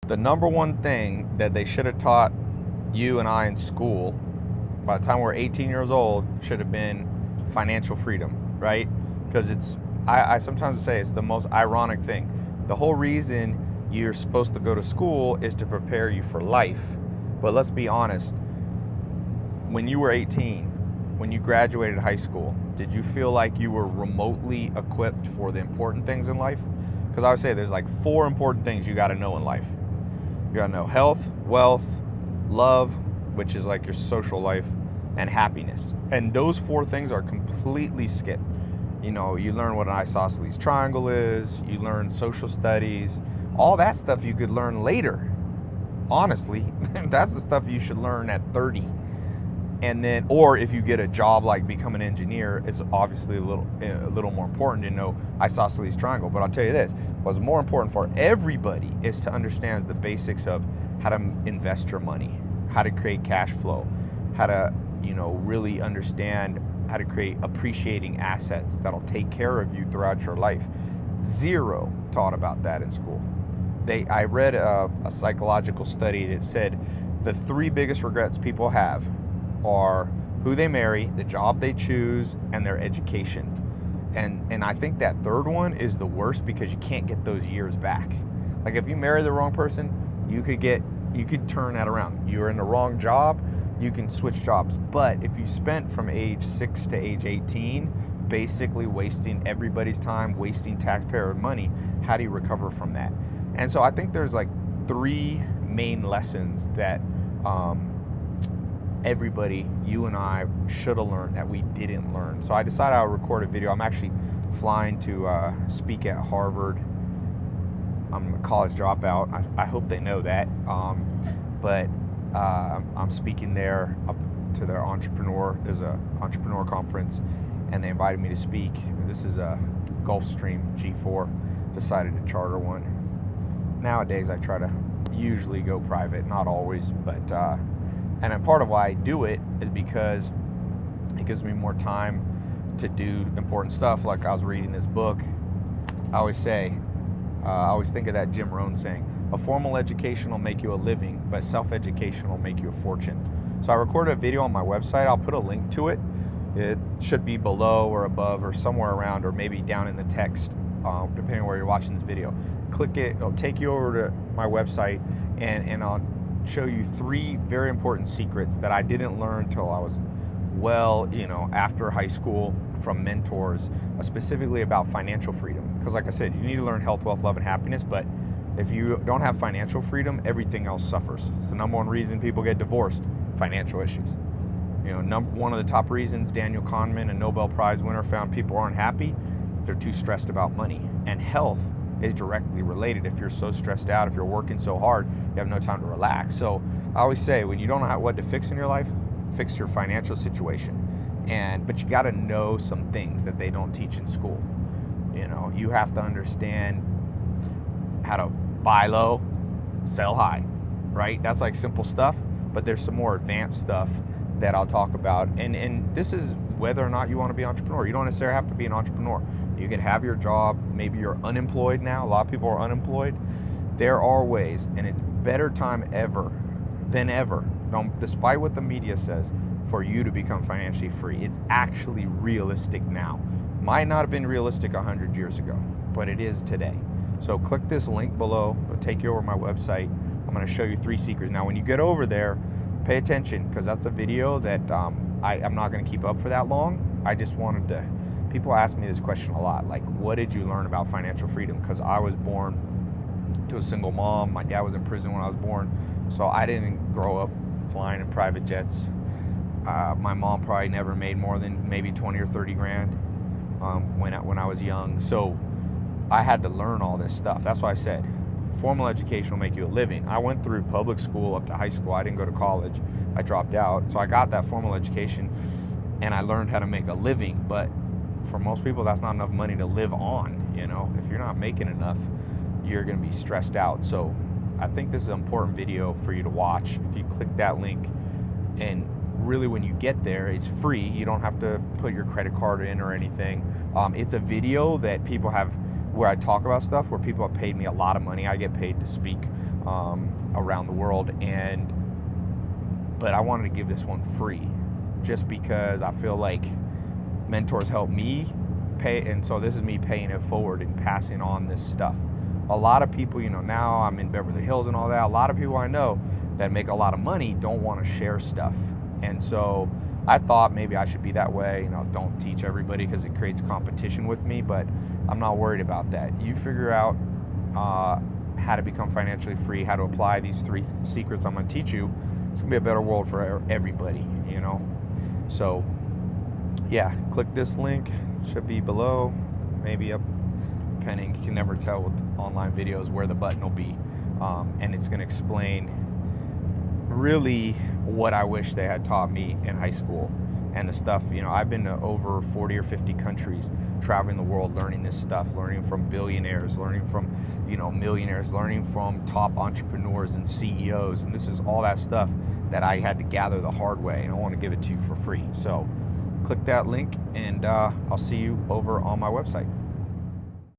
The number one thing that they should have taught you and I in school by the time we're 18 years old should have been financial freedom, right? Because I sometimes say it's the most ironic thing. The whole reason you're supposed to go to school is to prepare you for life. But let's be honest, when you were 18, when you graduated high school, did you feel like you were remotely equipped for the important things in life? Because I would say there's like 4 important things you got to know in life. You got to know health, wealth, love, which is like your social life, and happiness. And those 4 things are completely skipped. You know, you learn what an isosceles triangle is, you learn social studies, all that stuff you could learn later. Honestly, that's the stuff you should learn at 30. And then, or if you get a job like become an engineer, it's obviously a little more important to know isosceles triangle. But I'll tell you this, what's more important for everybody is to understand the basics of how to invest your money, how to create cash flow, how to, really understand how to create appreciating assets that'll take care of you throughout your life. Zero taught about that in school. I read a psychological study that said the 3 biggest regrets people have are who they marry, the job they choose, and their education. And I think that third one is the worst because you can't get those years back. Like if you marry the wrong person, you could turn that around. You're in the wrong job, you can switch jobs. But if you spent from age 6 to age 18 basically wasting everybody's time, wasting taxpayer money, how do you recover from that? And so I think there's like 3 main lessons that everybody, you and I, should have learned that we didn't learn. So I decided I would record a video. I'm actually flying to speak at Harvard. I'm a college dropout. I hope they know that. But I'm speaking there up to their there's a entrepreneur conference, and they invited me to speak. This is a Gulfstream G4. Decided to charter one. Nowadays I try to usually go private, not always, but and then part of why I do it is because it gives me more time to do important stuff. Like I was reading this book. I always think of that Jim Rohn saying, a formal education will make you a living, but self-education will make you a fortune. So I recorded a video on my website. I'll put a link to it. It should be below or above or somewhere around, or maybe down in the text, depending on where you're watching this video. Click it, it'll take you over to my website, and I'll show you 3 very important secrets that I didn't learn till I was after high school from mentors, specifically about financial freedom. Because like I said, you need to learn health, wealth, love, and happiness, but if you don't have financial freedom, everything else suffers. It's the number 1 reason people get divorced, financial issues. One of the top reasons Daniel Kahneman, a Nobel Prize winner, found people aren't happy, they're too stressed about money. And health is directly related. If you're so stressed out, if you're working so hard, you have no time to relax. So I always say, when you don't know what to fix in your life, fix your financial situation. But you got to know some things that they don't teach in school. You have to understand how to buy low, sell high, right? That's like simple stuff, but there's some more advanced stuff that I'll talk about. And this is whether or not you want to be an entrepreneur. You don't necessarily have to be an entrepreneur. You can have your job. Maybe you're unemployed now. A lot of people are unemployed. There are ways, and it's better time ever than ever, despite what the media says, for you to become financially free. It's actually realistic now. Might not have been realistic 100 years ago, but it is today. So click this link below. It'll take you over to my website. I'm going to show you 3 secrets. Now, when you get over there, pay attention, because that's a video that I'm not going to keep up for that long. I just wanted to, people ask me this question a lot, like, what did you learn about financial freedom? Because I was born to a single mom. My dad was in prison when I was born, so I didn't grow up flying in private jets. My mom probably never made more than maybe 20 or 30 grand when I was young. So I had to learn all this stuff. That's why I said formal education will make you a living. I went through public school up to high school. I didn't go to college. I dropped out. So I got that formal education and I learned how to make a living. But for most people, that's not enough money to live on. If you're not making enough, you're going to be stressed out. So I think this is an important video for you to watch. If you click that link, and really when you get there, it's free. You don't have to put your credit card in or anything. It's a video that people have where I talk about stuff where people have paid me a lot of money. I get paid to speak around the world, but I wanted to give this one free just because I feel like mentors help me pay, and so this is me paying it forward and passing on this stuff. A lot of people, now I'm in Beverly Hills and all that, a lot of people I know that make a lot of money don't want to share stuff. And so I thought maybe I should be that way, don't teach everybody because it creates competition with me, but I'm not worried about that. You figure out how to become financially free, how to apply these 3 secrets I'm going to teach you. It's going to be a better world for everybody, So yeah, click this link. Should be below, maybe up, depending. You can never tell with online videos where the button will be. And it's going to explain really what I wish they had taught me in high school and the stuff. I've been to over 40 or 50 countries, traveling the world, learning this stuff, learning from billionaires, learning from millionaires, learning from top entrepreneurs and CEOs. And this is all that stuff that I had to gather the hard way, and I want to give it to you for free. So click that link, and I'll see you over on my website.